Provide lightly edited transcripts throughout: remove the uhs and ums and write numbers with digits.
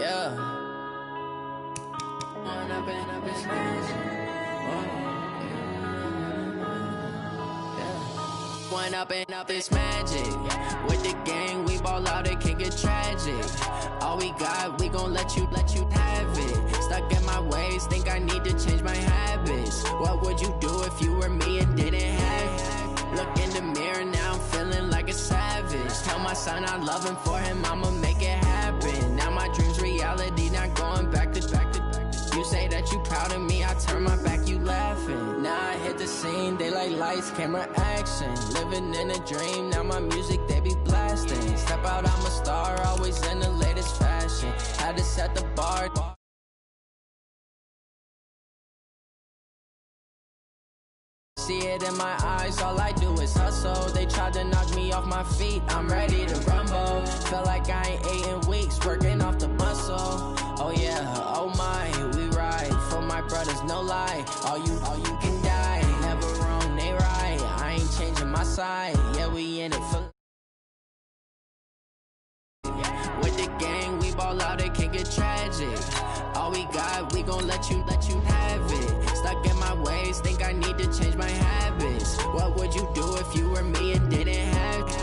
Yeah. One up and up is magic. With the gang, we ball out, it can get tragic. All we got, we gon' let you have it. Stuck in my ways, think I need to change my habits. What would you do if you were me and didn't have it? Look in the mirror, now I'm feeling like a savage. Tell my son I love him, for him I'ma make it happen. Now my dream's reality, not going back to. You say that you proud of me, I turn my back, you laughing. Now I hit the scene, they like lights, camera, action. Living in a dream, now my music, they be blasting. Step out, I'm a star, always in the latest fashion. Had to set the bar. See it in my eyes, all I do is hustle. They tried to knock me off my feet, I'm ready to rumble. Felt like I ain't ate in weeks, working off the muscle. Oh yeah, oh my, we ride for my brothers, no lie. All you can die, never wrong, they right. I ain't changing my side, yeah, we in it for. With the gang, we ball out, it can get tragic. All we got, we gon' let you have it. Stuck in my ways, think I need to change my habits. What would you do if you were me and didn't have it?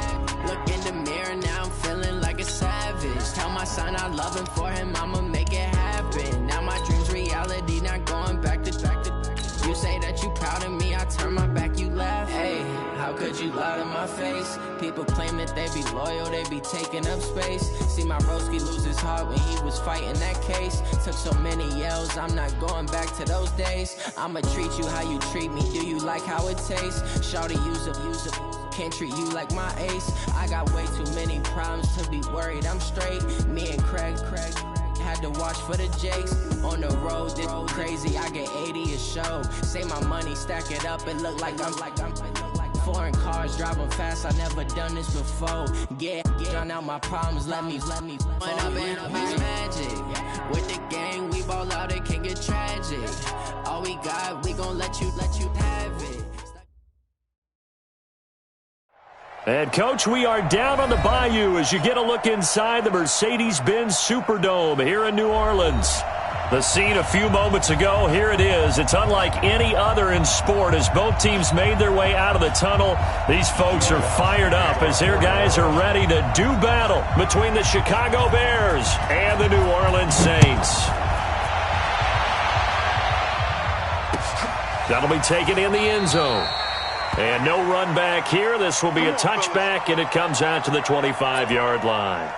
Look in the mirror, now I'm feeling like a savage. Tell my son I love him, for him I'ma make it happen. Now my dream's reality, not going back to. You say that you proud of me, I turn my back, you laugh. Hey, how could you lie to my face? People claim that they be loyal, they be taking up space. See my broski lose his heart when he was fighting that case. Took so many yells, I'm not going back to those days. I'ma treat you how you treat me, do you like how it tastes? Shawty, use up, can't treat you like my ace. I got way too many problems to be worried, I'm straight. Me and Craig had to watch for the Jakes. On the road, this crazy, I get 80 a show. Say my money, stack it up, it look like I'm foreign cars, driving fast, I never done this before. Yeah, drown out my problems, let me One up and up is magic. With the gang, we ball out, it can get tragic. All we got, we gon' let you have it. And, Coach, we are down on the Bayou as you get a look inside the Mercedes-Benz Superdome here in New Orleans. The scene a few moments ago, here it is. It's unlike any other in sport as both teams made their way out of the tunnel. These folks are fired up as their guys are ready to do battle between the Chicago Bears and the New Orleans Saints. That'll be taken in the end zone. And no run back here. This will be a touchback, and it comes out to the 25-yard line.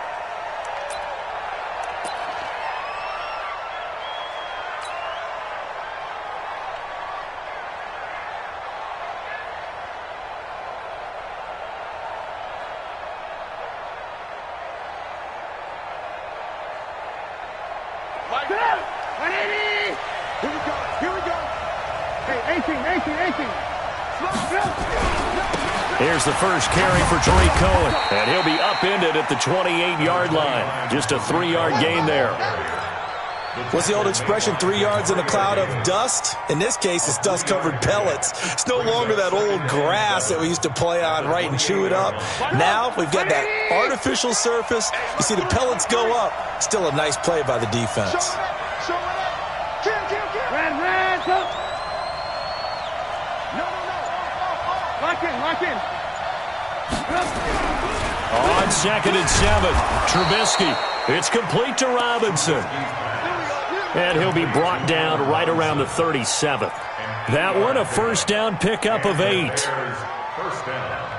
Here's the first carry for Tariq Cohen, and he'll be upended at the 28-yard line. Just a 3-yard gain there. What's the old expression, 3 yards in a cloud of dust? In this case, it's dust-covered pellets. It's no longer that old grass that we used to play on, right, and chew it up. Now we've got that artificial surface. You see the pellets go up. Still a nice play by the defense. Lock in. On 2nd and 7, Trubisky. It's complete to Robinson. And he'll be brought down right around the 37th. That one a first down pickup of 8. First down.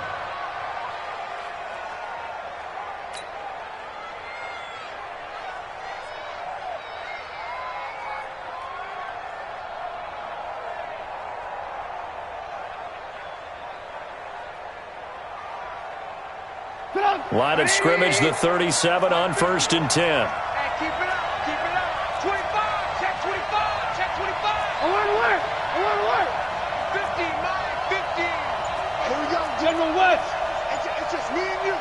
Line of scrimmage, the 37 on 1st and 10. Keep it up. 25, check 25, check 25. I want to work. 15, 15. Here we go, General West. It's just me and you.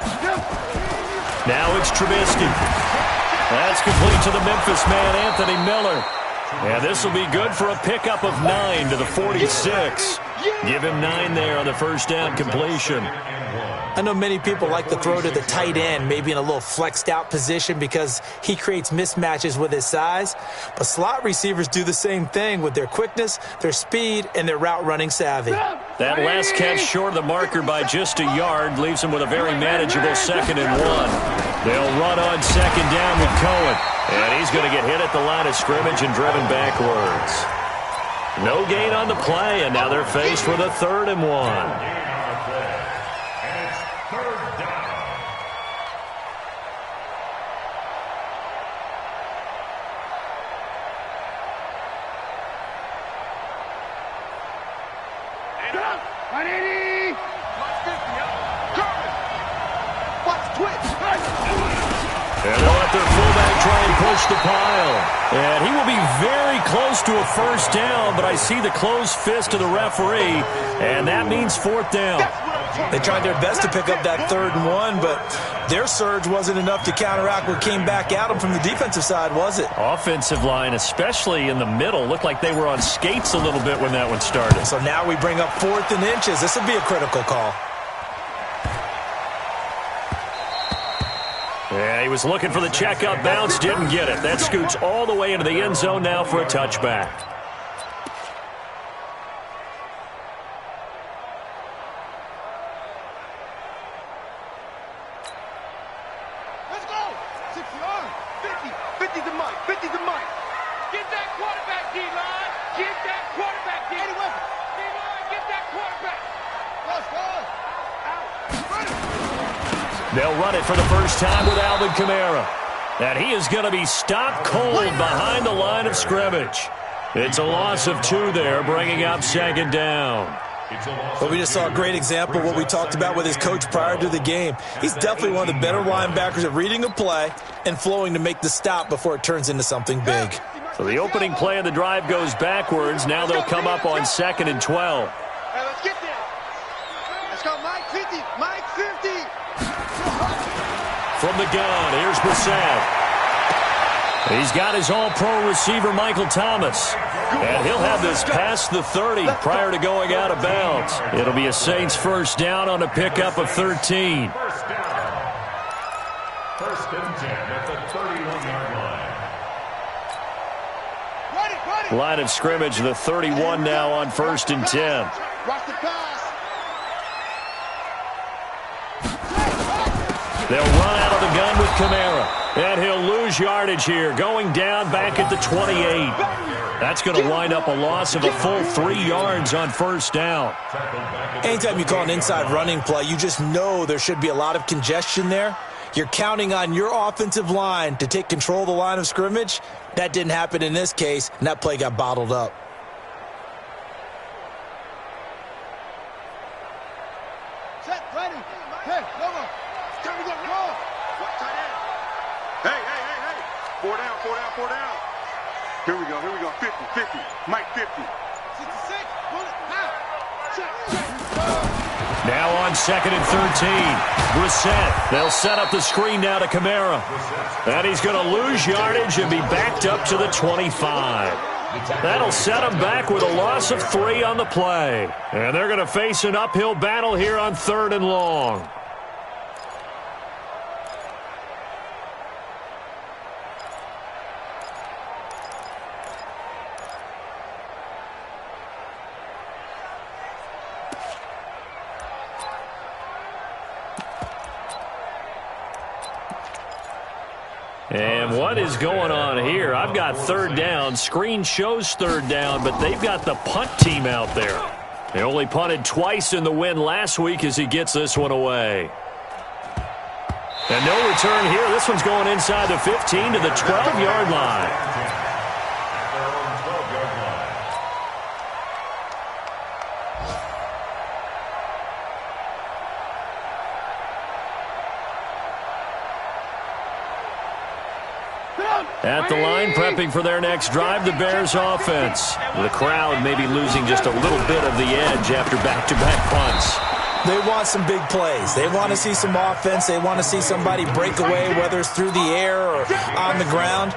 Now it's Trubisky. That's complete to the Memphis man, Anthony Miller. And this will be good for a pickup of 9 to the 46. Give him 9 there on the first down completion. I know many people like to throw to the tight end, maybe in a little flexed out position because he creates mismatches with his size. But slot receivers do the same thing with their quickness, their speed, and their route running savvy. That last catch short of the marker by just a yard leaves him with a very manageable 2nd and 1. They'll run on 2nd down with Cohen. And he's going to get hit at the line of scrimmage and driven backwards. No gain on the play, and now they're faced with a 3rd and 1. And they'll let their fullback try and push the pile. And he will be very close to a 1st down, but I see the closed fist of the referee, and that means 4th down. They tried their best to pick up that 3rd and 1, but their surge wasn't enough to counteract what came back at them from the defensive side, was it? Offensive line, especially in the middle, looked like they were on skates a little bit when that one started. So now we bring up 4th and inches. This will be a critical call. Yeah, he was looking for the checkup bounce, didn't get it. That scoots all the way into the end zone now for a touchback. Let's go! 60-yard, 50, 50 to Mike, 50 to Mike. Get that quarterback, D-line. Get that quarterback, D-line. D-line, get that quarterback. Let's go. Out. They'll run it for the first time with Alvin Kamara. And he is going to be stopped cold behind the line of scrimmage. It's a loss of 2 there, bringing up 2nd down. Well, we just saw a great example of what we talked about with his coach prior to the game. He's definitely one of the better linebackers at reading a play and flowing to make the stop before it turns into something big. So the opening play of the drive goes backwards. Now they'll come up on 2nd and 12. Hey, let's get there. Let's go, Mike 50, Mike 50. From the gun, here's Brissett. He's got his all-pro receiver, Michael Thomas. And he'll have this past the 30 prior to going out of bounds. It'll be a Saints 1st down on a pickup of 13. 1st and 10 at the 31-yard line. Line of scrimmage, the 31 now on 1st and 10. Watch the pass. They'll run out of the gun with Kamara. And he'll lose yardage here, going down back at the 28. That's going to wind up a loss of a full 3 yards on 1st down. Anytime you call an inside running play, you just know there should be a lot of congestion there. You're counting on your offensive line to take control of the line of scrimmage. That didn't happen in this case, and that play got bottled up. Set, ready. Hey, go on. Time to go. Watch tight end. Hey. 4 down. Here we go. 50. Mike 50. 66. Pull it. Check. Now on 2nd and 13. Brissett. They'll set up the screen now to Kamara. And he's going to lose yardage and be backed up to the 25. That'll set him back with a loss of 3 on the play. And they're going to face an uphill battle here on 3rd and long. And what is going on here? I've got 3rd down. Screen shows 3rd down, but they've got the punt team out there. They only punted twice in the win last week as he gets this one away. And no return here. This one's going inside the 15 to the 12-yard line. At the line, prepping for their next drive, the Bears offense. The crowd maybe losing just a little bit of the edge after back-to-back punts. They want some big plays. They want to see some offense. They want to see somebody break away, whether it's through the air or on the ground.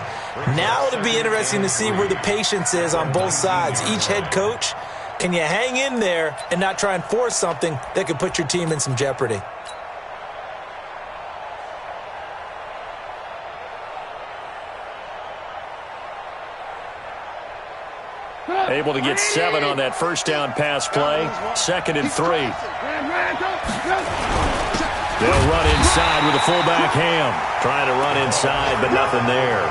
Now it'll be interesting to see where the patience is on both sides. Each head coach, can you hang in there and not try and force something that could put your team in some jeopardy? Able to get 7 on that first down pass play. 2nd and 3. They'll run inside with a fullback Ham. Trying to run inside, but nothing there.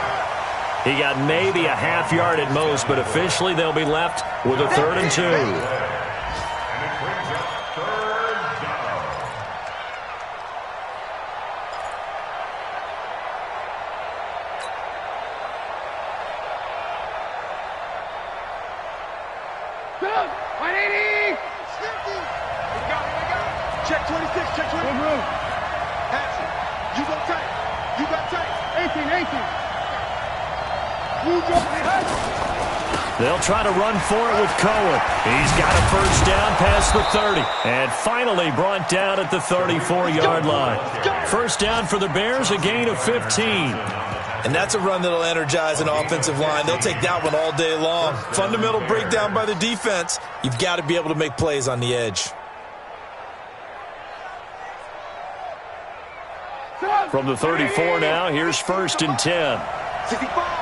He got maybe a half yard at most, but officially they'll be left with a 3rd and 2. Check 26, check 26. Pass it. You go tight. You got tight. 18. They'll try to run for it with Cohen. He's got a first down past the 30. And finally brought down at the 34-yard line. First down for the Bears, a gain of 15. And that's a run that'll energize an offensive line. They'll take that one all day long. Fundamental breakdown by the defense. You've got to be able to make plays on the edge. From the 34 now, here's 1st and 10. 65.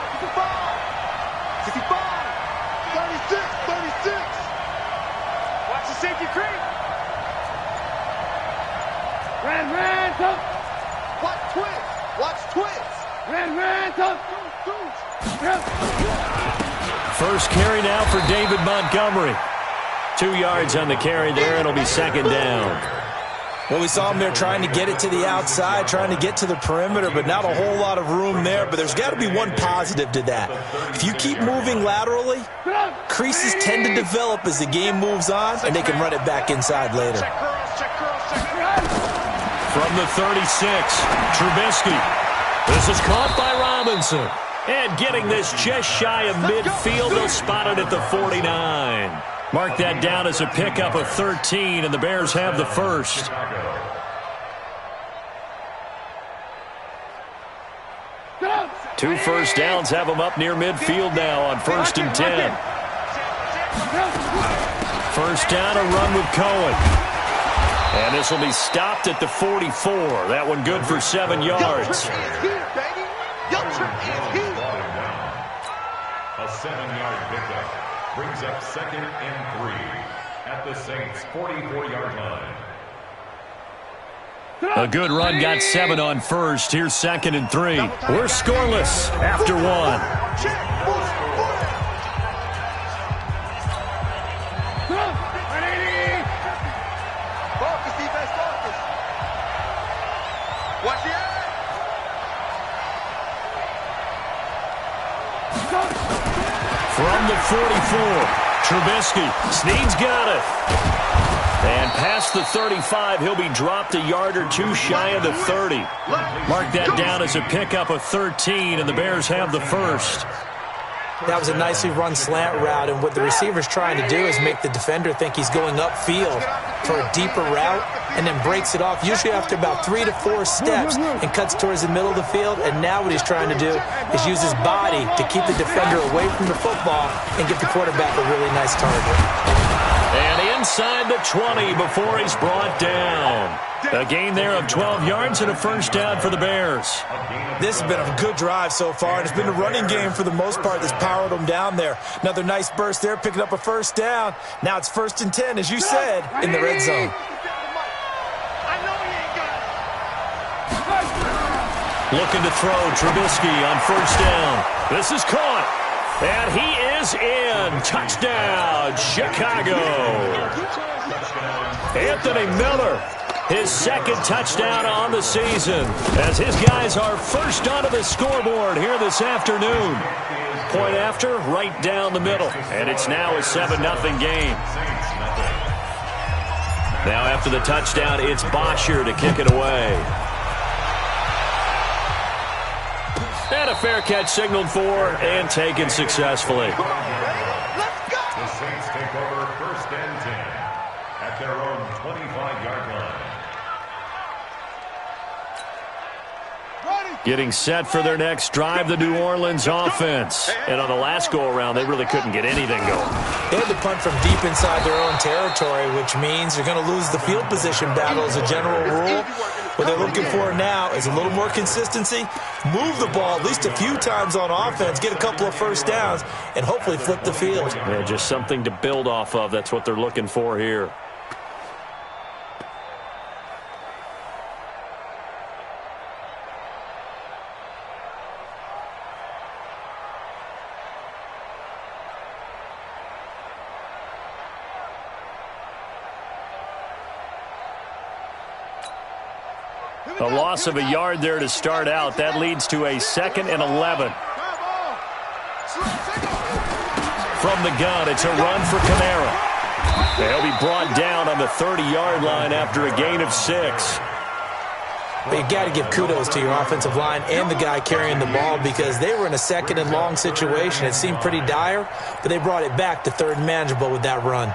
36. Watch the safety creep. Ran, tough. Watch twins. Ran, tough. First carry now for David Montgomery. 2 yards on the carry there. It'll be 2nd down. Well, we saw him there trying to get it to the outside, trying to get to the perimeter, but not a whole lot of room there. But there's got to be one positive to that. If you keep moving laterally, creases tend to develop as the game moves on, and they can run it back inside later. Check girls. From the 36, Trubisky. This is caught by Robinson. And getting this just shy of midfield, they'll spot it at the 49. Mark that down as a pickup of 13, and the Bears have the first. Two first downs have them up near midfield now on 1st and 10. First down, a run with Cohen. And this will be stopped at the 44. That one good for 7 yards. A 7-yard pickup brings up 2nd and 3 at the Saints' 44-yard line. A good run got 7 on 1st. Here's 2nd and 3. We're scoreless after 1. Watch the eye. From the 44, Trubisky. Snead's got it. And past the 35, he'll be dropped a yard or 2 shy of the 30. Mark that down as a pickup of 13, and the Bears have the first. That was a nicely run slant route, and what the receiver's trying to do is make the defender think he's going upfield for a deeper route, and then breaks it off, usually after about 3 to 4 steps, and cuts towards the middle of the field. And now what he's trying to do is use his body to keep the defender away from the football and give the quarterback a really nice target. And inside the 20 before he's brought down. A gain there of 12 yards and a first down for the Bears. This has been a good drive so far, and it's been a running game for the most part that's powered them down there. Another nice burst there, picking up a first down. Now it's 1st and 10, as you said, in the red zone. Looking to throw, Trubisky on first down. This is caught. And he is in. Touchdown, Chicago. Anthony Miller, his 2nd touchdown on the season, as his guys are first onto the scoreboard here this afternoon. Point after, right down the middle. And it's now a 7-0 game. Now after the touchdown, it's Bosher to kick it away. And a fair catch signaled for and taken successfully. The Saints take over 1st and 10 at their own 25-yard line. Getting set for their next drive, the New Orleans offense. And on the last go-around, they really couldn't get anything going. They had to punt from deep inside their own territory, which means you're going to lose the field position battle as a general rule. What they're looking for now is a little more consistency, move the ball at least a few times on offense, get a couple of first downs, and hopefully flip the field. Yeah, just something to build off of. That's what they're looking for here. A loss of a yard there to start out. That leads to a 2nd and 11. From the gun, it's a run for Kamara. They'll be brought down on the 30-yard line after a gain of 6. But you got to give kudos to your offensive line and the guy carrying the ball because they were in a 2nd and long situation. It seemed pretty dire, but they brought it back to 3rd and manageable with that run.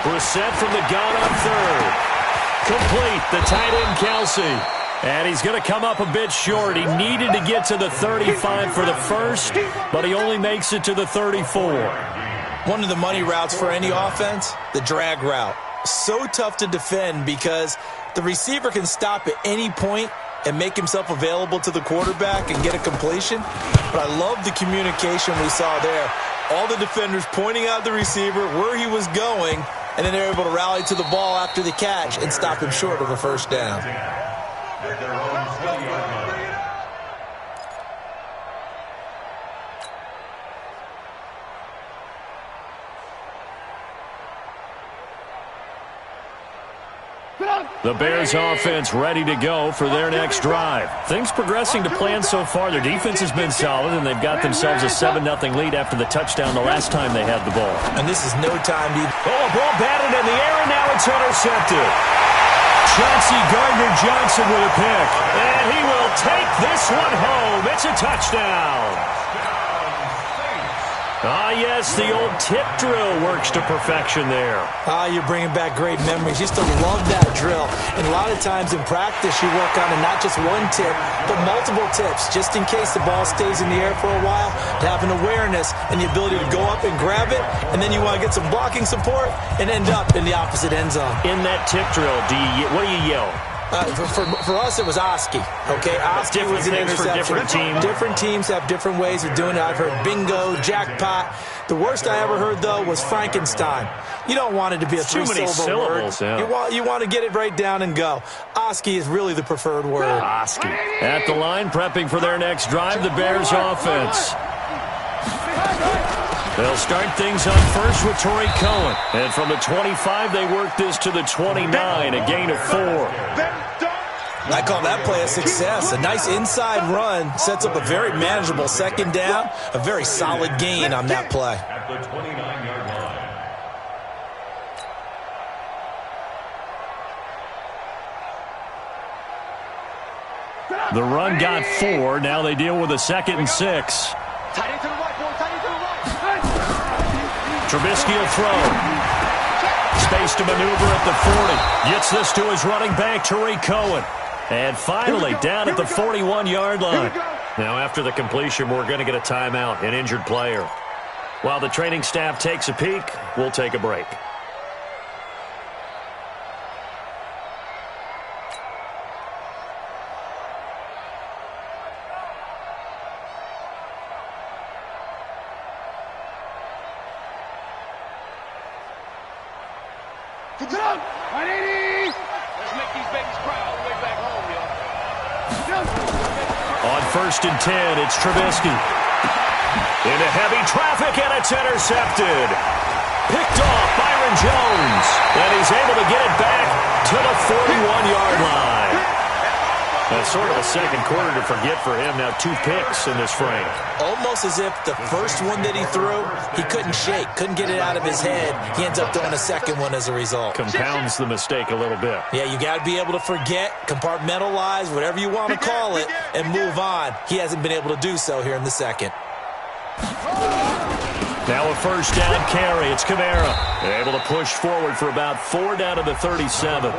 Brissett from the gun on 3rd. Complete, the tight end Kelsey. And he's going to come up a bit short. He needed to get to the 35 for the first, but he only makes it to the 34. One of the money routes for any offense, the drag route. So tough to defend because the receiver can stop at any point and make himself available to the quarterback and get a completion. But I love the communication we saw there. All the defenders pointing out the receiver, where he was going, and then they're able to rally to the ball after the catch and stop him short of a first down. The Bears offense ready to go for their next drive. Things progressing to plan so far. Their defense has been solid, and they've got themselves a 7-0 lead after the touchdown the last time they had the ball. And this is no time to... Oh, a ball batted in the air, and now it's intercepted. Chauncey Gardner-Johnson with a pick. And he will take this one home. It's a touchdown. Ah, yes, the old tip drill works to perfection there. Ah, you're bringing back great memories. Used to love that drill. And a lot of times in practice, you work on it, not just one tip, but multiple tips, just in case the ball stays in the air for a while, to have an awareness and the ability to go up and grab it, and then you want to get some blocking support and end up in the opposite end zone. In that tip drill, what do you yell? For us, it was Oski. Okay, Oski was an interception. For different teams. Different teams have different ways of doing it. I've heard bingo, jackpot. The worst I ever heard, though, was Frankenstein. You don't want it to be a three-syllable word. Yeah. You want to get it right down and go. Oski is really the preferred word. Oski. At the line, prepping for their next drive, the Bears offense. They'll start things on first with Torrey Cohen. And from the 25, they work this to the 29, a gain of 4. I call that play a success. A nice inside run sets up a very manageable 2nd down. A very solid gain on that play. At the 29-yard line. The run got 4. Now they deal with a 2nd and 6. Trubisky will throw. Space to maneuver at the 40. Gets this to his running back, Torrey Cohen. And finally, down at the 41-yard line. Now, after the completion, we're going to get a timeout, an injured player. While the training staff takes a peek, we'll take a break. On 1st and 10, it's Trubisky. Into heavy traffic, and it's intercepted. Picked off Byron Jones. And he's able to get it back to the 41-yard line. That's sort of a second quarter to forget for him. Now 2 picks in this frame. Almost as if the first one that he threw, he couldn't shake, couldn't get it out of his head. He ends up throwing a second one as a result. Compounds the mistake a little bit. Yeah, you got to be able to forget, compartmentalize, whatever you want to call it, and move on. He hasn't been able to do so here in the second. Now a first down carry. It's Kamara. Able to push forward for about 4 down to the 37.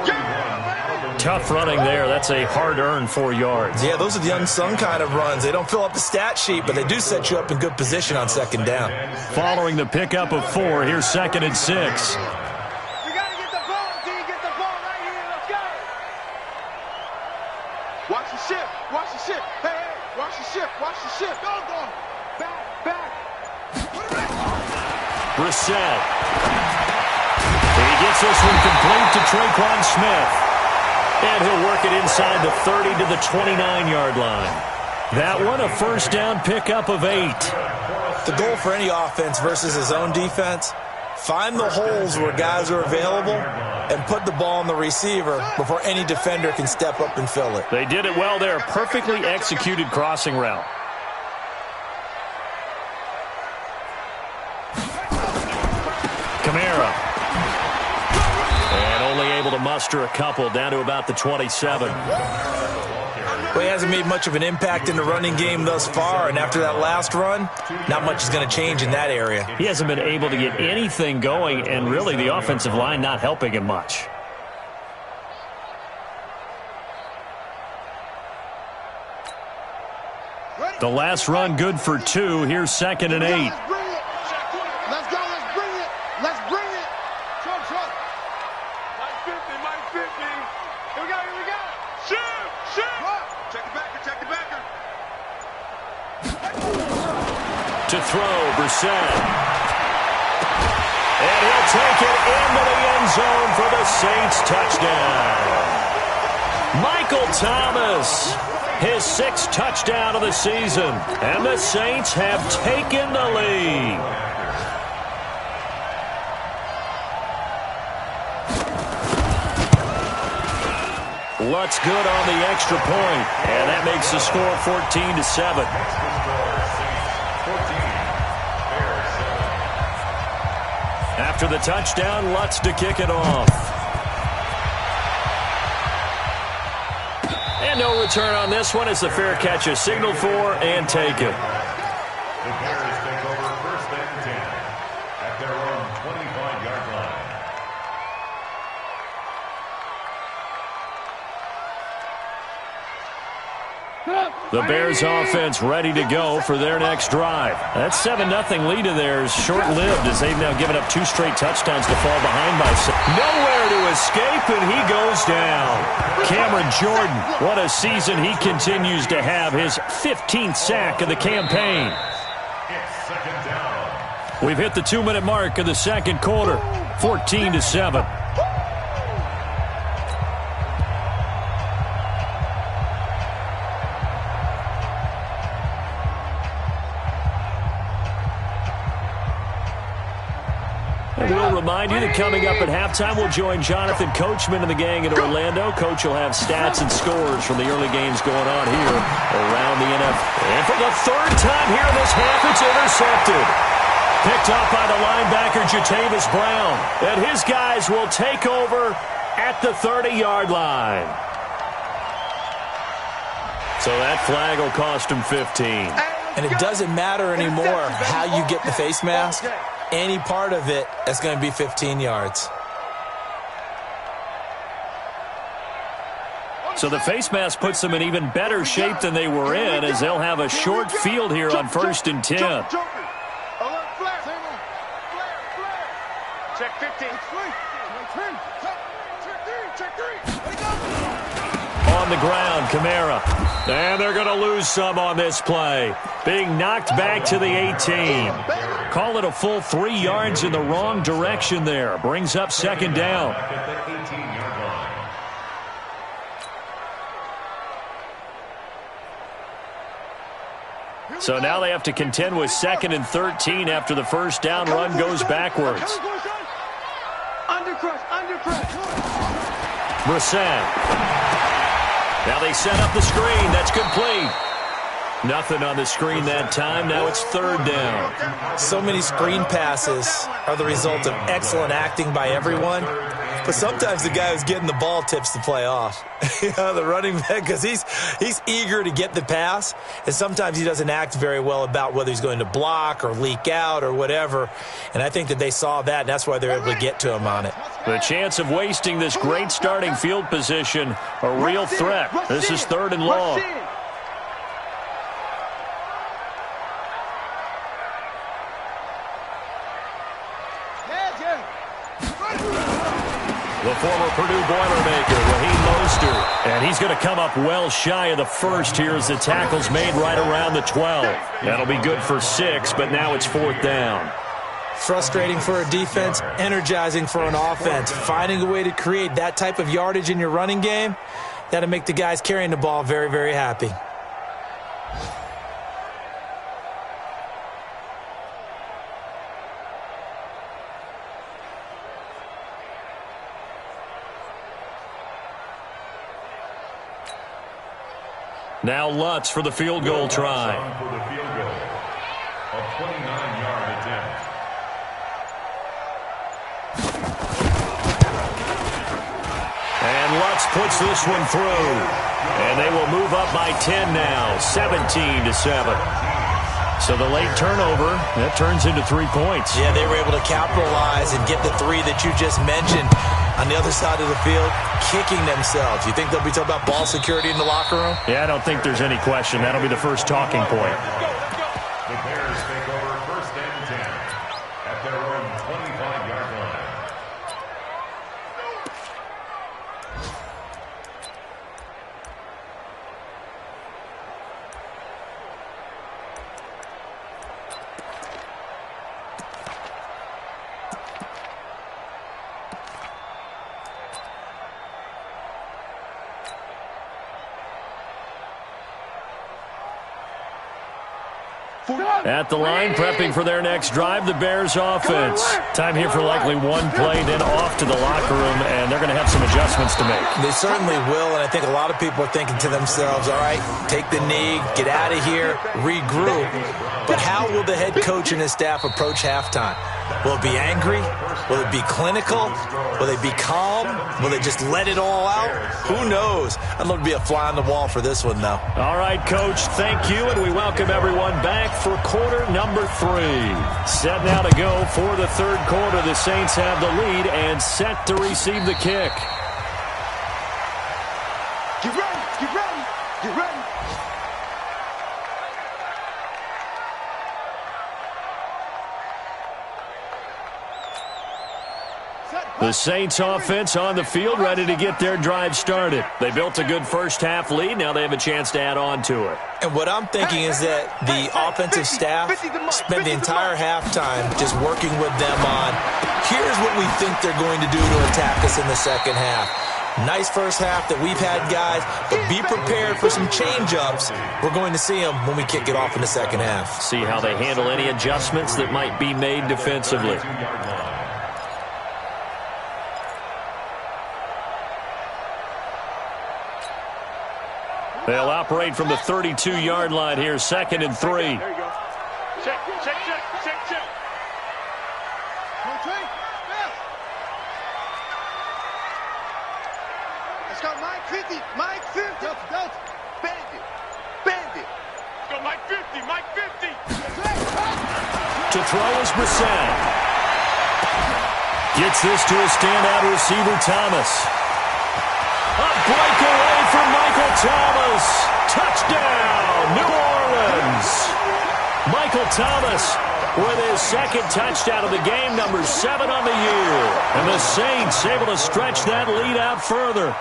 Tough running there. That's a hard-earned 4 yards. Yeah, those are the unsung kind of runs. They don't fill up the stat sheet, but they do set you up in good position on second down. Following the pickup of 4, here's 2nd and 6. We got to get the ball, D. Get the ball right here. Let's go. Watch the shift. Watch the shift. Hey, hey. Watch the shift. Watch the shift. Go, go. Back, back. Brissett. He gets this one complete to Traquan Smith. And he'll work it inside the 30 to the 29-yard line. That one, a first down pickup of 8. The goal for any offense versus his own defense, find the holes where guys are available and put the ball on the receiver before any defender can step up and fill it. They did it well there. Perfectly executed crossing route. Kamara. And only able to muster a couple down to about the 27. Well, he hasn't made much of an impact in the running game thus far, and after that last run, not much is going to change in that area. He hasn't been able to get anything going, and really the offensive line not helping him much. The last run good for 2. Here's 2nd and 8. Let's go. Let's bring it. Let's bring it. Trump. Mike 50. Mike 50. Here we go. Here we go. Shoot. Check the backer. Check the backer. To throw, Brissett. And he'll take it into the end zone for the Saints touchdown. Michael Thomas, his 6th touchdown of the season. And the Saints have taken the lead. Lutz good on the extra point, and that makes the score 14-7. After the touchdown, Lutz to kick it off. And no return on this one as the fair catch is signaled for and taken. The Bears take over 1st and 10 at their own 25-yard line. The Bears offense ready to go for their next drive. That 7-0 lead of theirs short-lived as they've now given up 2 straight touchdowns to fall behind by 6. Nowhere to escape, and he goes down. Cameron Jordan, what a season he continues to have. His 15th sack of the campaign. It's 2nd down. We've hit the 2-minute mark of the second quarter. 14-7. We'll remind you that coming up at halftime, we'll join Jonathan Coachman and the gang in Orlando. Coach will have stats and scores from the early games going on here around the NFL. And for the 3rd time here in this half, it's intercepted. Picked up by the linebacker, Jatavis Brown. And his guys will take over at the 30-yard line. So that flag will cost him 15. And it doesn't matter anymore how you get the face mask. Any part of it is going to be 15 yards. So the face mask puts them in even better shape than they were in, as they'll have a short field here on 1st and 10. Check 15. On the ground, Kamara. And they're going to lose some on this play. Being knocked back to the 18. Call it a full 3 yards in the wrong direction there. Brings up 2nd down. At the 18-yard line. So now they have to contend with 2nd and 13 after the first down run goes backwards. Brissett. Now they set up the screen. That's complete. Nothing on the screen that time. Now it's 3rd down. So many screen passes are the result of excellent acting by everyone. But sometimes the guy who's getting the ball tips the play off. The running back, because he's eager to get the pass, and sometimes he doesn't act very well about whether he's going to block or leak out or whatever. And I think that they saw that, and that's why they're able to get to him on it. The chance of wasting this great starting field position, a real threat. This is 3rd and long. The former Purdue Boilermaker, Raheem Mostert. And he's going to come up well shy of the first here as the tackle's made right around the 12. That'll be good for 6, but now it's 4th down. Frustrating for a defense, energizing for an offense. Finding a way to create that type of yardage in your running game, that'll make the guys carrying the ball very, very happy. Now Lutz for the field goal try. For the field goal, a 29-yard attempt. And Lutz puts this one through. And they will move up by 10 now, 17-7. So the late turnover, that turns into 3 points. Yeah, they were able to capitalize and get the 3 that you just mentioned. On the other side of the field, kicking themselves. You think they'll be talking about ball security in the locker room? Yeah, I don't think there's any question. That'll be the first talking point. The Bears take over 1st and 10 at their own 25-yard line. At the line, prepping for their next drive, the Bears offense. Time here for likely one play, then off to the locker room, and they're going to have some adjustments to make. They certainly will, and I think a lot of people are thinking to themselves, all right, take the knee, get out of here, regroup. But how will the head coach and his staff approach halftime? Will it be angry? Will it be clinical? Will they be calm? Will they just let it all out? Who knows? I'd love to be a fly on the wall for this one, though. All right, Coach, thank you, and we welcome everyone back for quarter number 3. Set now to go for the 3rd quarter. The Saints have the lead and set to receive the kick. Get ready, get ready, get ready. The Saints offense on the field, ready to get their drive started. They built a good first-half lead. Now they have a chance to add on to it. And what I'm thinking is that the offensive staff spent the entire halftime just working with them on, here's what we think they're going to do to attack us in the second half. Nice first half that we've had, guys, but be prepared for some change-ups. We're going to see them when we kick it off in the second half. See how they handle any adjustments that might be made defensively. They'll operate from the 32-yard line here, 2nd and 3. There you go. Check, check, check, check, check. Let's go, Mike 50, Mike 50. Go. Bend it, bend it. Let's go, Mike 50, Mike 50. To throw is Brissett. Gets this to a standout receiver, Thomas. A breakaway for Michael Thomas. Touchdown, New Orleans. Michael Thomas with his 2nd touchdown of the game, number 7 on the year. And the Saints able to stretch that lead out further.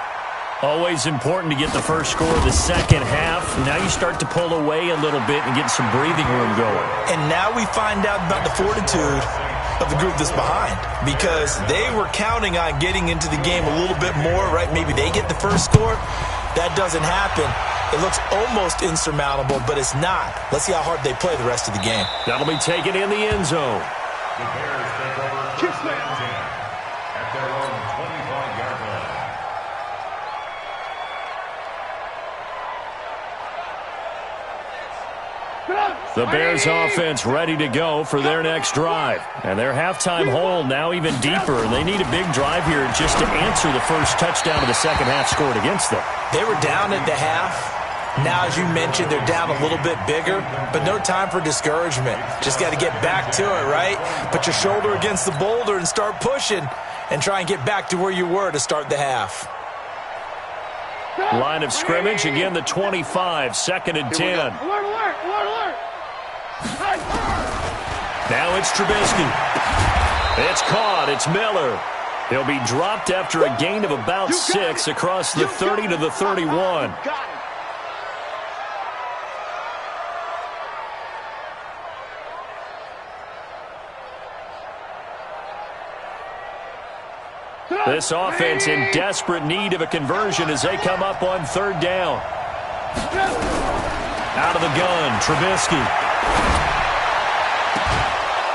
Always important to get the first score of the second half. Now you start to pull away a little bit and get some breathing room going. And now we find out about the fortitude of the group that's behind, because they were counting on getting into the game a little bit more, right? Maybe they get the first score. That doesn't happen. It looks almost insurmountable, but it's not. Let's see how hard they play the rest of the game. That'll be taken in the end zone. The Bears take over 1st and 10 at their own 25-yard line. The Bears offense ready to go for their next drive. And their halftime hole now even deeper. And they need a big drive here just to answer the first touchdown of the second half scored against them. They were down at the half. Now, as you mentioned, they're down a little bit bigger, but no time for discouragement. Just got to get back to it, right? Put your shoulder against the boulder and start pushing and try and get back to where you were to start the half. Line of scrimmage, again the 25, second and 10. Now it's Trubisky. It's caught. It's Miller. He'll be dropped after a gain of about 6 across the 30 to the 31. This offense in desperate need of a conversion as they come up on third down. Out of the gun, Trubisky.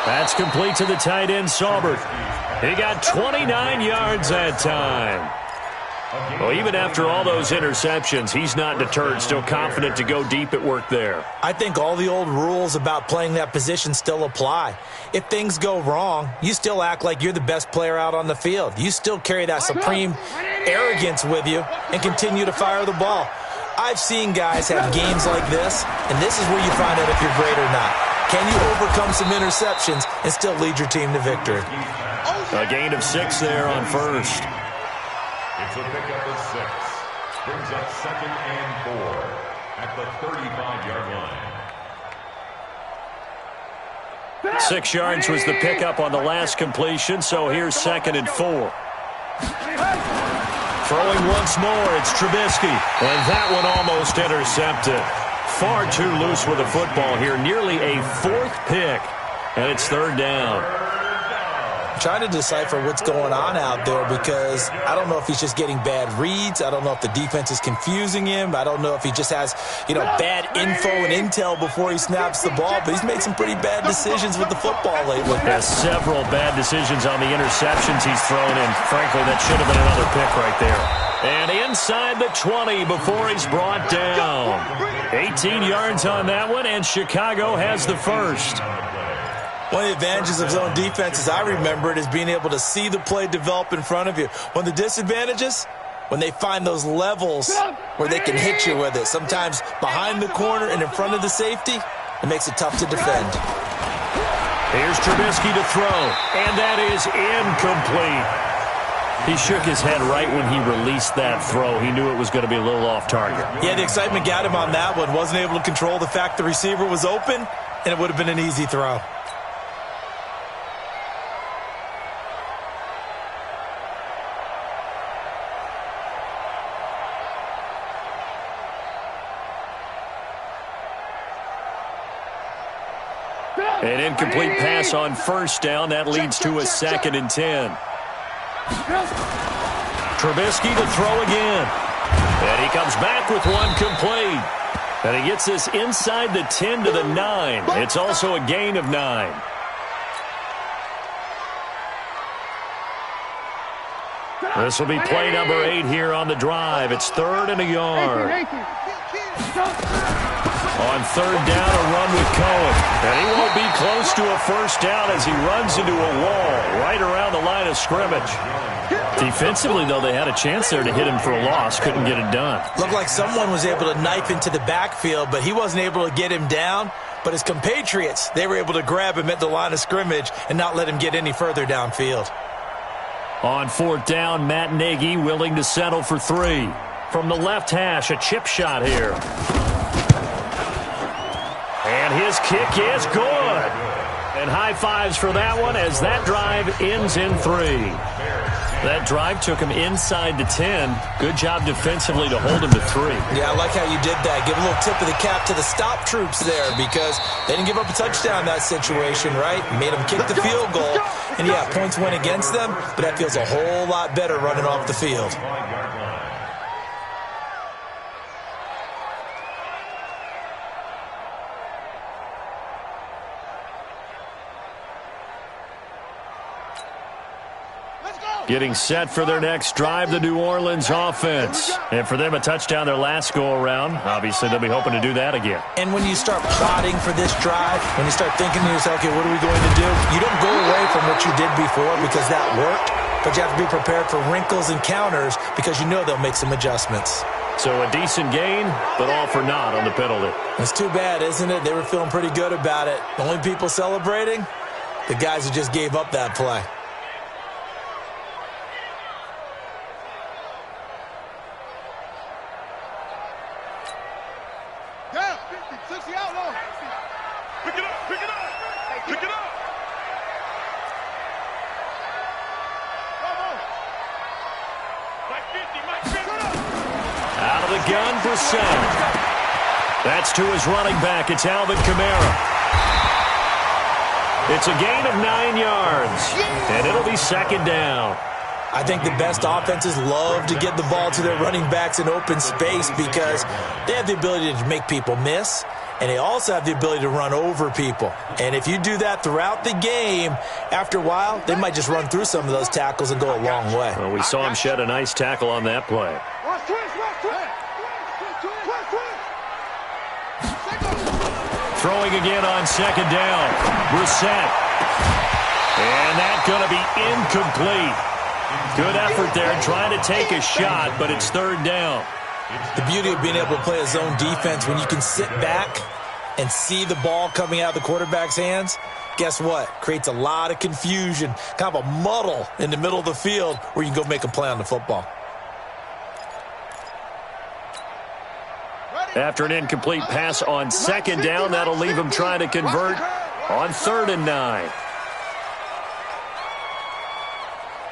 That's complete to the tight end, Saubert. He got 29 yards that time. Well, even after all those interceptions, he's not deterred, still confident to go deep at work there. I think all the old rules about playing that position still apply. If things go wrong, you still act like you're the best player out on the field. You still carry that supreme arrogance with you and continue to fire the ball. I've seen guys have games like this, and this is where you find out if you're great or not. Can you overcome some interceptions and still lead your team to victory? A gain of 6 there on first. It's a pickup of 6. Brings up second and 4 at the 35-yard line. 6 yards was the pickup on the last completion, so here's second and 4. Throwing once more, it's Trubisky. And that one almost intercepted. Far too loose with the football here. Nearly a 4th pick. And it's third down. Trying to decipher what's going on out there because I don't know if he's just getting bad reads. I don't know if the defense is confusing him. I don't know if he just has, bad info and intel before he snaps the ball. But he's made some pretty bad decisions with the football lately. Has several bad decisions on the interceptions he's thrown in. Frankly, that should have been another pick right there. And inside the 20 before he's brought down. 18 yards on that one, and Chicago has the first. One of the advantages of zone defense, as I remember it, is being able to see the play develop in front of you. One of the disadvantages, when they find those levels where they can hit you with it. Sometimes behind the corner and in front of the safety, it makes it tough to defend. Here's Trubisky to throw, and that is incomplete. He shook his head right when he released that throw. He knew it was going to be a little off target. Yeah, the excitement got him on that one. Wasn't able to control the fact the receiver was open, and it would have been an easy throw. An incomplete pass on first down. That leads to a second and 10. Trubisky to throw again. And he comes back with one complete. And he gets this inside the 10 to the 9. It's also a gain of 9. This will be play number 8 here on the drive. It's third and a yard. On third down, a run with Cohen. And he won't be close to a first down as he runs into a wall right around the line of scrimmage. Defensively, though, they had a chance there to hit him for a loss. Couldn't get it done. Looked like someone was able to knife into the backfield, but he wasn't able to get him down. But his compatriots, they were able to grab him at the line of scrimmage and not let him get any further downfield. On fourth down, Matt Nagy willing to settle for 3. From the left hash, a chip shot here. And his kick is good. And high fives for that one as that drive ends in 3. That drive took him inside the 10. Good job defensively to hold him to 3. Yeah, I like how you did that. Give a little tip of the cap to the stop troops there because they didn't give up a touchdown in that situation, right? Made them kick the field goal. And, yeah, points went against them, but that feels a whole lot better running off the field. Let's go! Getting set for their next drive, the New Orleans offense. And for them, a touchdown their last go-around. Obviously, they'll be hoping to do that again. And when you start plotting for this drive, when you start thinking to yourself, okay, what are we going to do? You don't go away from what you did before because that worked, but you have to be prepared for wrinkles and counters because you know they'll make some adjustments. So a decent gain, but all for naught on the penalty. It's too bad, isn't it? They were feeling pretty good about it. The only people celebrating, the guys who just gave up that play. Out of the gun, Brissett. That's to his running back. It's Alvin Kamara. It's a gain of 9 yards, and it'll be second down. I think the best offenses love to get the ball to their running backs in open space because they have the ability to make people miss, and they also have the ability to run over people. And if you do that throughout the game, after a while, they might just run through some of those tackles and go a long way. Well, we saw him shed a nice tackle on that play. Throwing again on second down. Brissett. And that's going to be incomplete. Good effort there, trying to take a shot, but it's third down. The beauty of being able to play a zone defense when you can sit back and see the ball coming out of the quarterback's hands, guess what? Creates a lot of confusion, kind of a muddle in the middle of the field where you can go make a play on the football. After an incomplete pass on second down, that'll leave him trying to convert on 3rd and 9.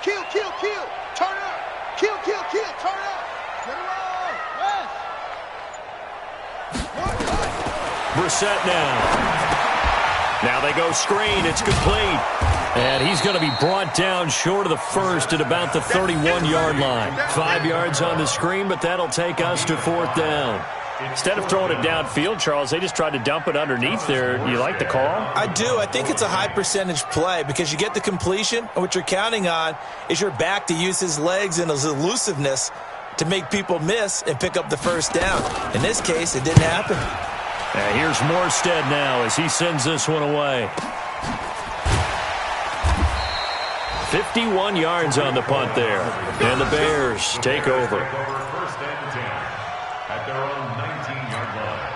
Kill, kill, kill. Turn up. Kill, kill, kill. Turn up. Get it on. Brissett now. Now they go screen. It's complete. And he's going to be brought down short of the first at about the 31-yard line. 5 yards on the screen, but that'll take us to 4th down. Instead of throwing it downfield, Charles, they just tried to dump it underneath there. You like the call? I do. I think it's a high-percentage play because you get the completion, and what you're counting on is your back to use his legs and his elusiveness to make people miss and pick up the first down. In this case, it didn't happen. And here's Morstead now as he sends this one away. 51 yards on the punt there. And the Bears take over. First and 10 at their own 19-yard line.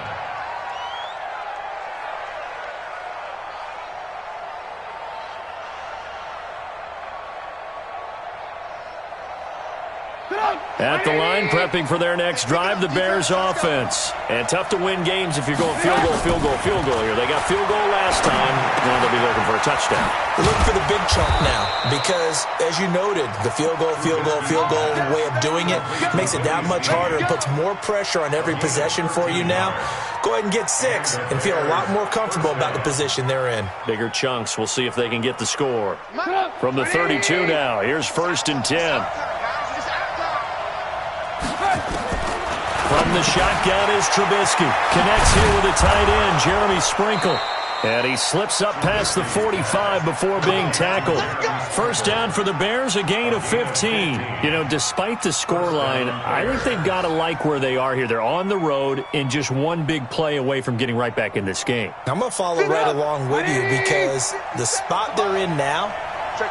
At the line, prepping for their next drive, the Bears offense. And tough to win games if you're going field goal, field goal, field goal here. They got field goal last time. Now they'll be looking for a touchdown. They're looking for the big chunk now because, as you noted, the field goal way of doing it makes it that much harder and puts more pressure on every possession for you now. Go ahead and get 6 and feel a lot more comfortable about the position they're in. Bigger chunks. We'll see if they can get the score. From the 32 now, here's 1st and 10. From the shotgun is Trubisky. Connects here with a tight end, Jeremy Sprinkle. And he slips up past the 45 before being tackled. First down for the Bears, a gain of 15. You know, despite the scoreline, I think they've got to like where they are here. They're on the road and just one big play away from getting right back in this game. I'm going to follow right along with you because the spot they're in now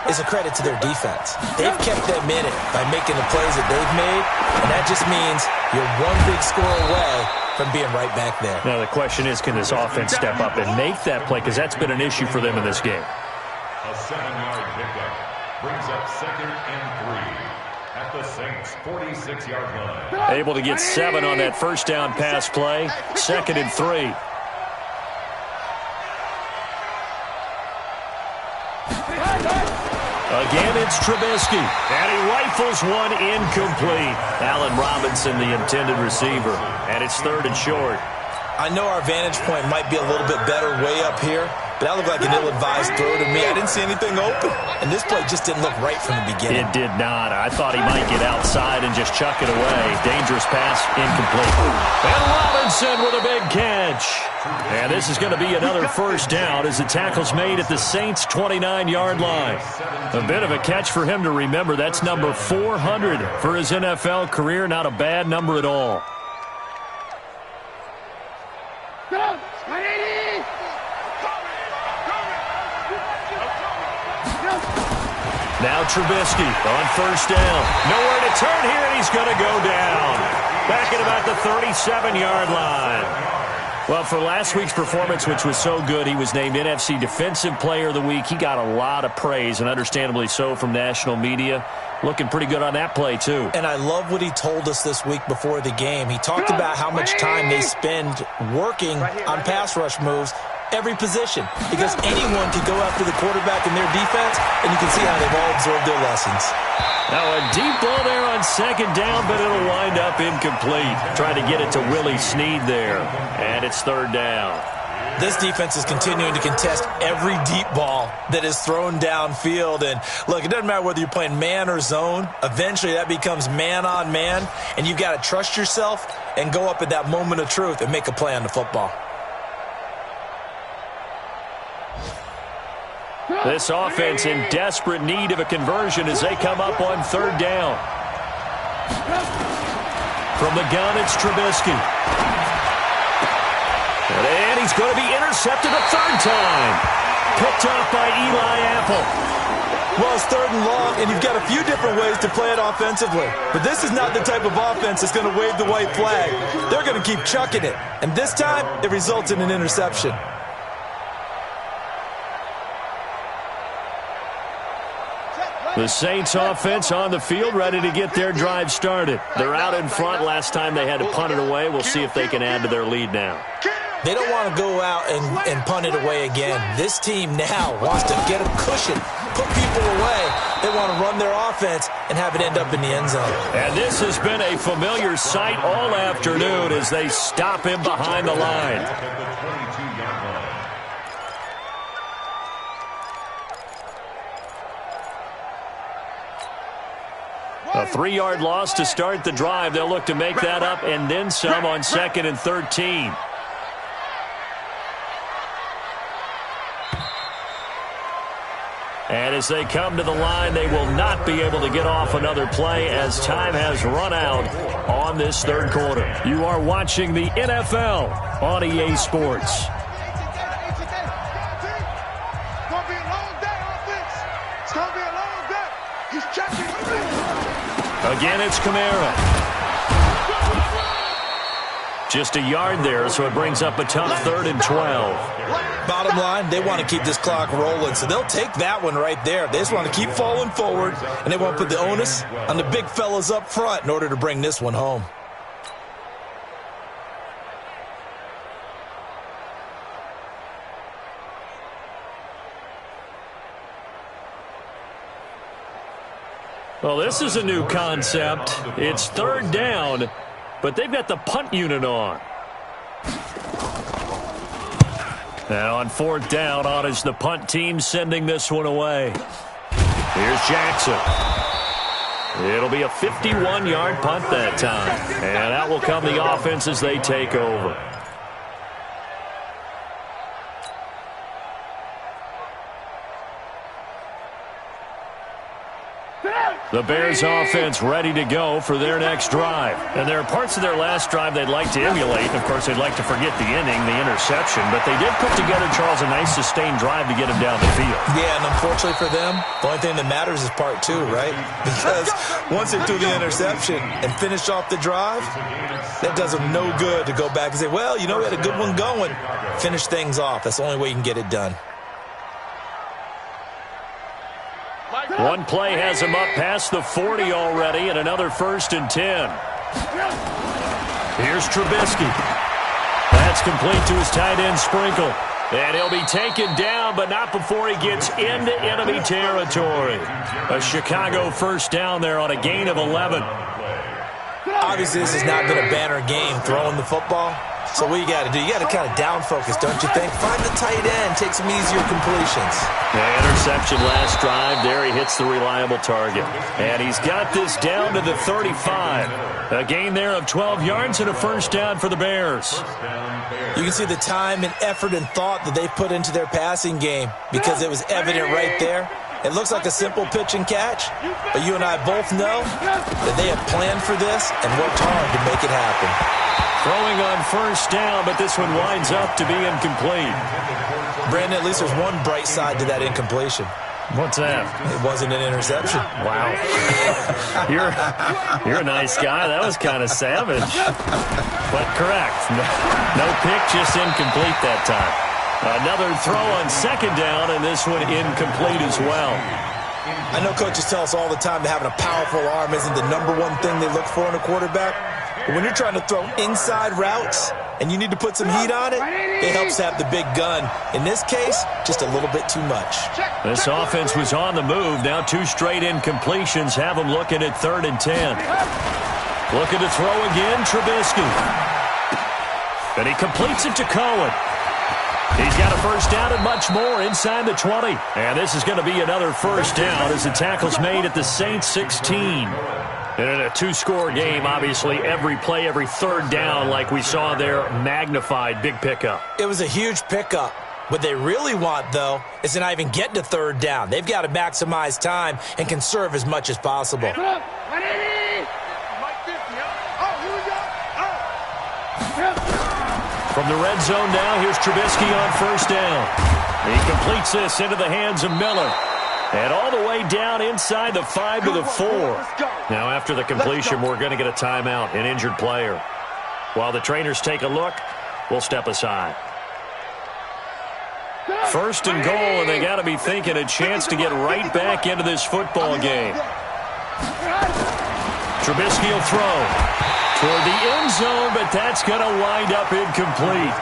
is a credit to their defense. They've kept them in it by making the plays that they've made, and that just means you're one big score away from being right back there. Now the question is, can this offense step up and make that play? Because that's been an issue for them in this game. A 7-yard pickup brings up 2nd and 3 at the Saints' 46-yard line. Able to get 7 on that first down pass play. 2nd and 3. Again, it's Trubisky, and he rifles one incomplete. Allen Robinson, the intended receiver, and it's 3rd and short. I know our vantage point might be a little bit better way up here, but that looked like an ill-advised throw to me. I didn't see anything open, and this play just didn't look right from the beginning. It did not. I thought he might get outside and just chuck it away. Dangerous pass, incomplete. And Robinson with a big catch. And this is going to be another first down as the tackle's made at the Saints' 29-yard line. A bit of a catch for him to remember. That's number 400 for his NFL career. Not a bad number at all. Now Trubisky on first down. Nowhere to turn here, and he's going to go down. Back at about the 37-yard line. Well, for last week's performance, which was so good, he was named NFC Defensive Player of the Week. He got a lot of praise, and understandably so, from national media. Looking pretty good on that play, too. And I love what he told us this week before the game. He talked about how much time they spend working on pass rush moves, every position, because anyone can go after the quarterback in their defense, and you can see how they've all absorbed their lessons. Now a deep ball there on second down, but it'll wind up incomplete. Trying to get it to Willie Snead there, and it's third down. This defense is continuing to contest every deep ball that is thrown downfield. And, look, it doesn't matter whether you're playing man or zone. Eventually that becomes man on man, and you've got to trust yourself and go up at that moment of truth and make a play on the football. This offense in desperate need of a conversion as they come up on third down. From the gun, it's Trubisky. And he's going to be intercepted a third time. Picked off by Eli Apple. Well, it's third and long, and you've got a few different ways to play it offensively. But this is not the type of offense that's going to wave the white flag. They're going to keep chucking it. And this time, it results in an interception. The Saints offense on the field, ready to get their drive started. They're out in front. Last time they had to punt it away. We'll see if they can add to their lead now. They don't want to go out and punt it away again. This team now wants to get a cushion, put people away. They want to run their offense and have it end up in the end zone. And this has been a familiar sight all afternoon as they stop him behind the line. A 3-yard loss to start the drive. They'll look to make that up and then some on 2nd and 13. And as they come to the line, they will not be able to get off another play as time has run out on this third quarter. You are watching the NFL on EA Sports. Again, it's Kamara. Just a yard there, so it brings up a tough 3rd and 12. Bottom line, they want to keep this clock rolling, so they'll take that one right there. They just want to keep falling forward, and they want to put the onus on the big fellas up front in order to bring this one home. Well, this is a new concept. It's third down, but they've got the punt unit on. Now on 4th down, on is the punt team sending this one away. Here's Jackson. It'll be a 51-yard punt that time. And out will come the offense as they take over. The Bears offense ready to go for their next drive. And there are parts of their last drive they'd like to emulate. Of course, they'd like to forget the inning, the interception. But they did put together, Charles, a nice sustained drive to get him down the field. Yeah, and unfortunately for them, the only thing that matters is part 2, right? Because once they threw the interception and finished off the drive, that does them no good to go back and say, well, you know, we had a good one going. Finish things off. That's the only way you can get it done. One play has him up past the 40 already, and another 1st and 10. Here's Trubisky. That's complete to his tight end, Sprinkle. And he'll be taken down, but not before he gets into enemy territory. A Chicago first down there on a gain of 11. Obviously, this has not been a banner game throwing the football. So what you got to do, you got to kind of down focus, don't you think? Find the tight end, take some easier completions. Yeah, interception last drive. There he hits the reliable target. And he's got this down to the 35. A gain there of 12 yards and a first down for the Bears. You can see the time and effort and thought that they put into their passing game because it was evident right there. It looks like a simple pitch and catch, but you and I both know that they have planned for this and worked hard to make it happen. Throwing on first down, but this one winds up to be incomplete. Brandon, at least there's one bright side to that incompletion. What's that? It wasn't an interception. Wow. You're a nice guy. That was kind of savage. But correct. No pick, just incomplete that time. Another throw on second down, and this one incomplete as well. I know coaches tell us all the time that having a powerful arm isn't the number one thing they look for in a quarterback. But when you're trying to throw inside routes and you need to put some heat on it, it helps to have the big gun. In this case, just a little bit too much. This offense was on the move. Now 2 straight incompletions have them looking at 3rd and 10. Looking to throw again, Trubisky. And he completes it to Cohen. He's got a first down and much more inside the 20. And this is going to be another first down as the tackle's made at the Saints 16. And in a 2-score game, obviously, every play, every third down, like we saw there, magnified, big pickup. It was a huge pickup. What they really want, though, is to not even get to 3rd down. They've got to maximize time and conserve as much as possible. From the red zone now, here's Trubisky on first down. He completes this into the hands of Miller. And all the way down inside the 5 to the 4. Now after the completion, we're going to get a timeout, an injured player. While the trainers take a look, we'll step aside. First and goal, and they got to be thinking a chance to get right back into this football game. Trubisky will throw toward the end zone, but that's going to wind up incomplete.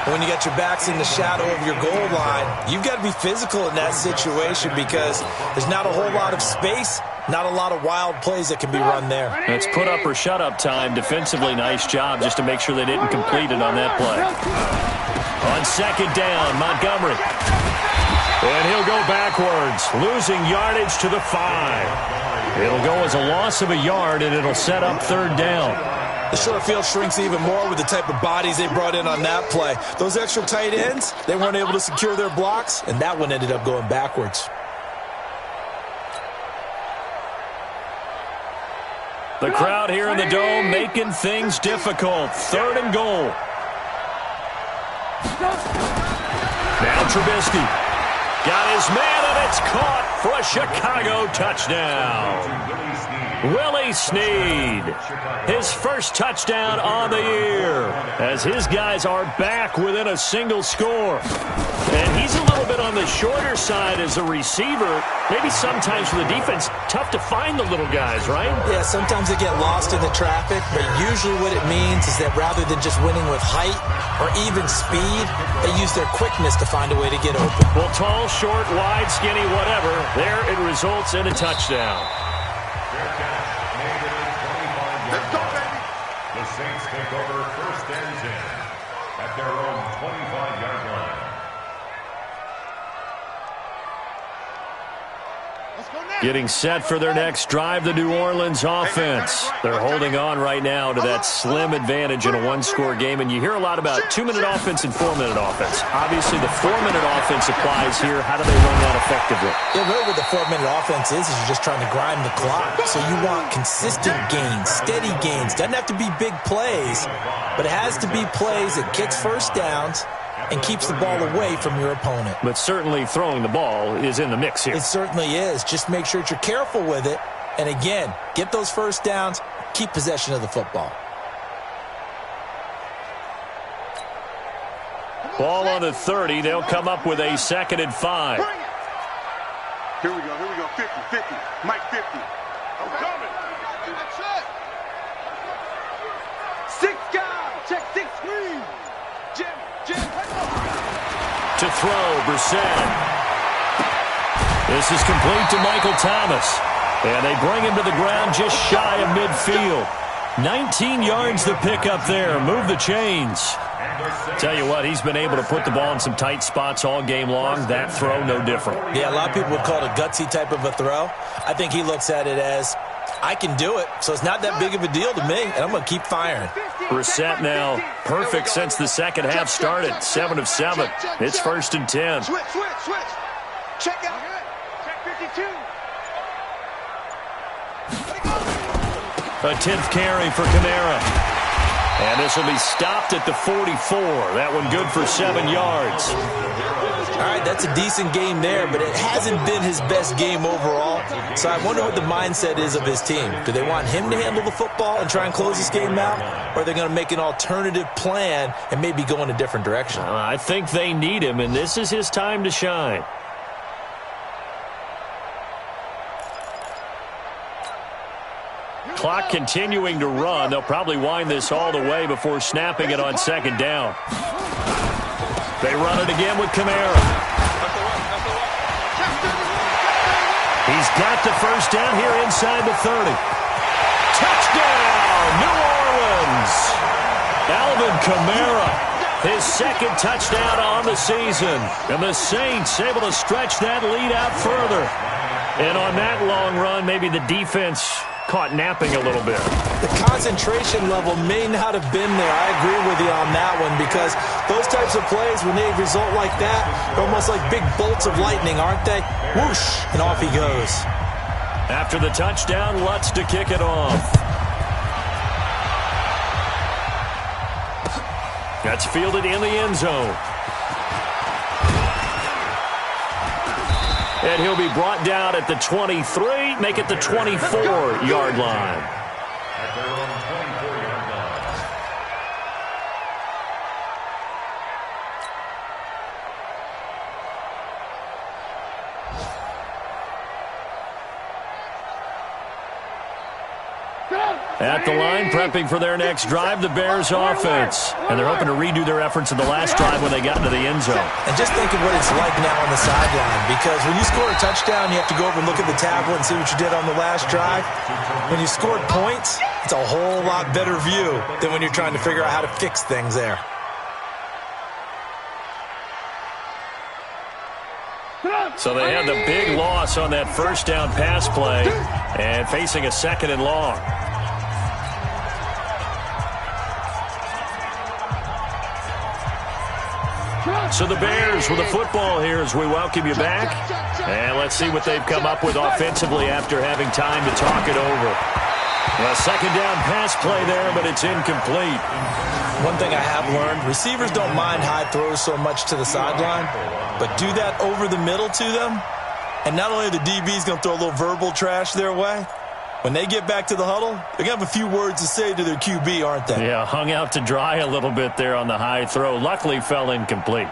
When you got your backs in the shadow of your goal line, you've got to be physical in that situation because there's not a whole lot of space, not a lot of wild plays that can be run there. It's put up or shut up time. Defensively, nice job just to make sure they didn't complete it on that play. On second down, Montgomery. And he'll go backwards, losing yardage to the 5. It'll go as a loss of a yard, and it'll set up 3rd down. The short field shrinks even more with the type of bodies they brought in on that play. Those extra tight ends, they weren't able to secure their blocks, and that one ended up going backwards. The crowd here in the Dome making things difficult. 3rd and goal. Now Trubisky. Got his man, and it's caught for a Chicago touchdown. Willie Snead, his first touchdown on the year, as his guys are back within a single score. And he's a little bit on the shorter side as a receiver. Maybe sometimes for the defense, tough to find the little guys, right? Yeah, sometimes they get lost in the traffic, but usually what it means is that rather than just winning with height or even speed, they use their quickness to find a way to get open. Well, tall, short, wide, skinny, whatever, there it results in a touchdown. Let's go, baby. The Saints take over 1st and 10 at their own 25-yard line. Let's go now. Getting set for their next drive, the New Orleans offense. They're holding on right now to that slim advantage in a 1-score game, and you hear a lot about 2-minute offense and 4-minute offense. Obviously, the 4-minute offense applies here. How do they run that effectively? Yeah, really what the 4-minute offense is you're just trying to grind the clock. So you want consistent gains, steady gains. Doesn't have to be big plays, but it has to be plays that gets first downs and keeps the ball away from your opponent. But certainly throwing the ball is in the mix here. It certainly is. Just make sure that you're careful with it. And again, get those first downs, keep possession of the football. Ball on the 30. They'll come up with a 2nd and 5. Here we go, 50, Mike 50. I'm coming. That's it. 6 guys, check 6 screen. Jim. To throw, Brissett. This is complete to Michael Thomas. And they bring him to the ground just shy of midfield. 19 yards to pick up there. Move the chains. Tell you what, he's been able to put the ball in some tight spots all game long. That throw, no different. Yeah, a lot of people would call it a gutsy type of a throw. I think he looks at it as, I can do it, so it's not that big of a deal to me, and I'm going to keep firing. Brissett now perfect since the second half started. 7 of 7. It's 1st and 10. Switch. Check out. Check 52. A 10th carry for Kamara. And this will be stopped at the 44. That one good for 7 yards. All right, that's a decent game there, but it hasn't been his best game overall. So I wonder what the mindset is of his team. Do they want him to handle the football and try and close this game out? Or are they going to make an alternative plan and maybe go in a different direction? I think they need him, and this is his time to shine. Clock continuing to run. They'll probably wind this all the way before snapping it on 2nd down. They run it again with Kamara. He's got the 1st down here inside the 30. Touchdown, New Orleans. Alvin Kamara, his 2nd touchdown on the season. And the Saints able to stretch that lead out further. And on that long run, maybe the defense caught napping a little bit. The concentration level may not have been there. I agree with you on that one, because those types of plays, when they result like that, they're almost like big bolts of lightning, aren't they? Whoosh, and off he goes. After the touchdown, Lutz to kick it off. That's fielded in the end zone. And he'll be brought down at the 23, make it the 24-yard line. At their own 24-yard line. At the line, prepping for their next drive, the Bears offense. And they're hoping to redo their efforts in the last drive when they got into the end zone. And just think of what it's like now on the sideline, because when you score a touchdown, you have to go over and look at the tablet and see what you did on the last drive. When you scored points, it's a whole lot better view than when you're trying to figure out how to fix things there. So they had the big loss on that 1st down pass play and facing a 2nd and long. So the Bears with the football here as we welcome you back. And let's see what they've come up with offensively after having time to talk it over. A 2nd down pass play there, but it's incomplete. One thing I have learned, receivers don't mind high throws so much to the sideline, but do that over the middle to them, and not only the DB's going to throw a little verbal trash their way, when they get back to the huddle, they're going to have a few words to say to their QB, aren't they? Yeah, hung out to dry a little bit there on the high throw. Luckily fell incomplete.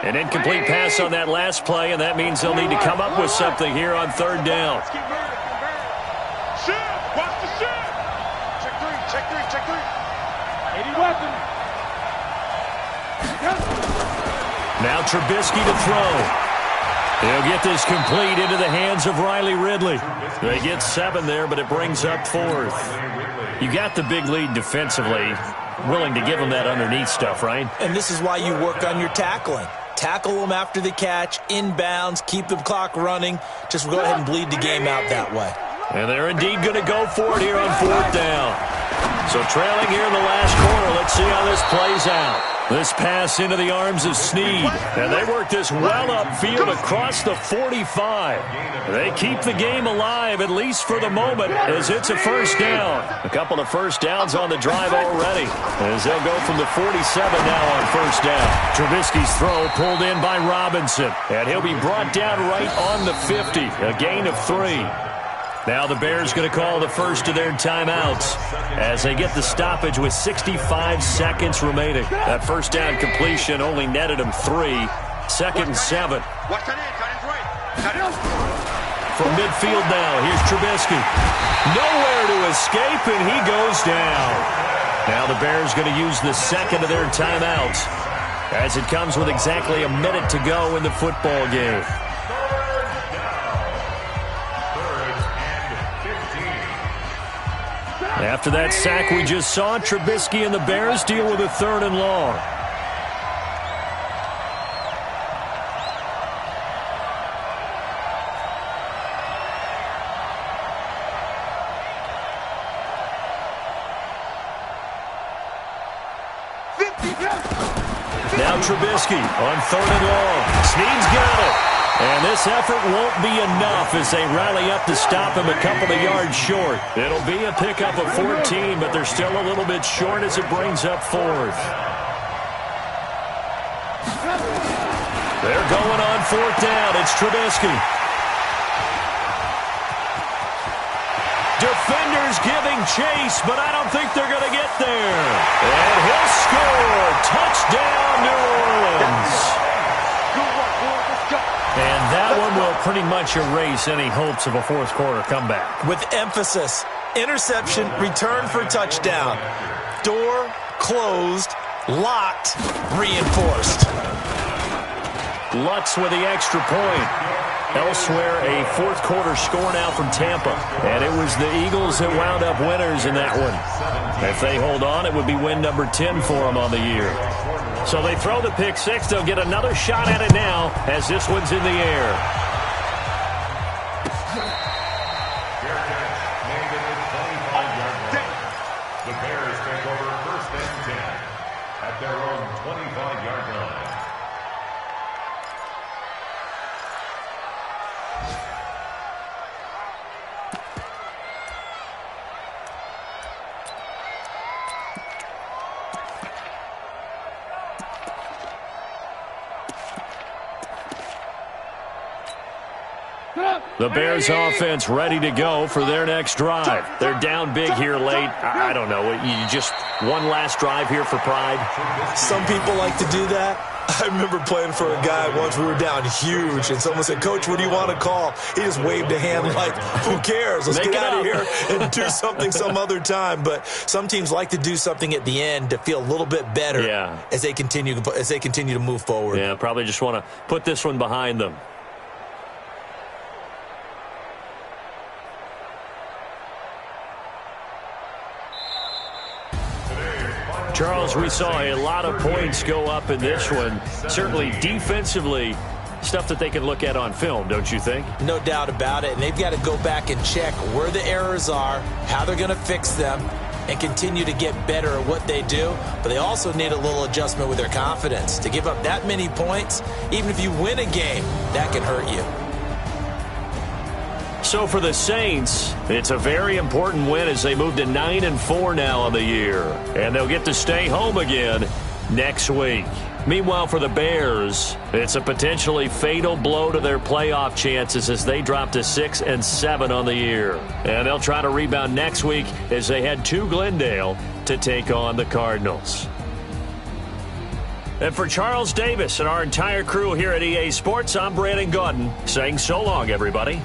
An incomplete pass on that last play, and that means they'll need to come up with something here on 3rd down. Shoot! Watch the shoot! Check 3. 80 weapon. Now Trubisky to throw. He'll get this complete into the hands of Riley Ridley. They get 7 there, but it brings up 4th. You got the big lead defensively. Willing to give them that underneath stuff, right? And this is why you work on your tackling. Tackle them after the catch, inbounds, keep the clock running. Just go ahead and bleed the game out that way. And they're indeed going to go for it here on 4th down. So trailing here in the last quarter, let's see how this plays out. This pass into the arms of Snead. And they work this well upfield across the 45. They keep the game alive, at least for the moment, as it's a 1st down. A couple of 1st downs on the drive already, as they'll go from the 47 now on 1st down. Trubisky's throw pulled in by Robinson. And he'll be brought down right on the 50. A gain of 3. Now the Bears going to call the first of their timeouts as they get the stoppage with 65 seconds remaining. That 1st down completion only netted them 3. 2nd and 7. From midfield now, here's Trubisky. Nowhere to escape, and he goes down. Now the Bears going to use the 2nd of their timeouts as it comes with exactly a minute to go in the football game. After that sack we just saw, Trubisky and the Bears deal with a 3rd and long. Now Trubisky on 3rd and long. Snead's got it. And this effort won't be enough as they rally up to stop him a couple of yards short. It'll be a pickup of 14, but they're still a little bit short as it brings up 4th. They're going on 4th down. It's Trubisky. Defenders giving chase, but I don't think they're going to get there. And he'll score. Touchdown, New Orleans. And that one will pretty much erase any hopes of a 4th quarter comeback. With emphasis, interception, return for touchdown. Door closed, locked, reinforced. Lutz with the extra point. Elsewhere, a 4th quarter score now from Tampa. And it was the Eagles that wound up winners in that one. If they hold on, it would be win number 10 for them on the year. So they throw the pick 6. They'll get another shot at it now as this one's in the air. The Bears take over 1st and 10 at their own 25-yard line. The Bears offense ready to go for their next drive. They're down big here late. I don't know. You just one last drive here for pride? Some people like to do that. I remember playing for a guy once. We were down huge, and someone said, "Coach, what do you want to call?" He just waved a hand like, who cares? Let's get out of here and do something some other time. But some teams like to do something at the end to feel a little bit better as they continue to move forward. Yeah, probably just want to put this one behind them. Charles, we saw a lot of points go up in this one. Certainly defensively, stuff that they can look at on film, don't you think? No doubt about it. And they've got to go back and check where the errors are, how they're going to fix them, and continue to get better at what they do. But they also need a little adjustment with their confidence. To give up that many points, even if you win a game, that can hurt you. So for the Saints, it's a very important win as they move to 9-4 now on the year. And they'll get to stay home again next week. Meanwhile, for the Bears, it's a potentially fatal blow to their playoff chances as they drop to 6-7 on the year. And they'll try to rebound next week as they head to Glendale to take on the Cardinals. And for Charles Davis and our entire crew here at EA Sports, I'm Brandon Gaudin saying so long, everybody.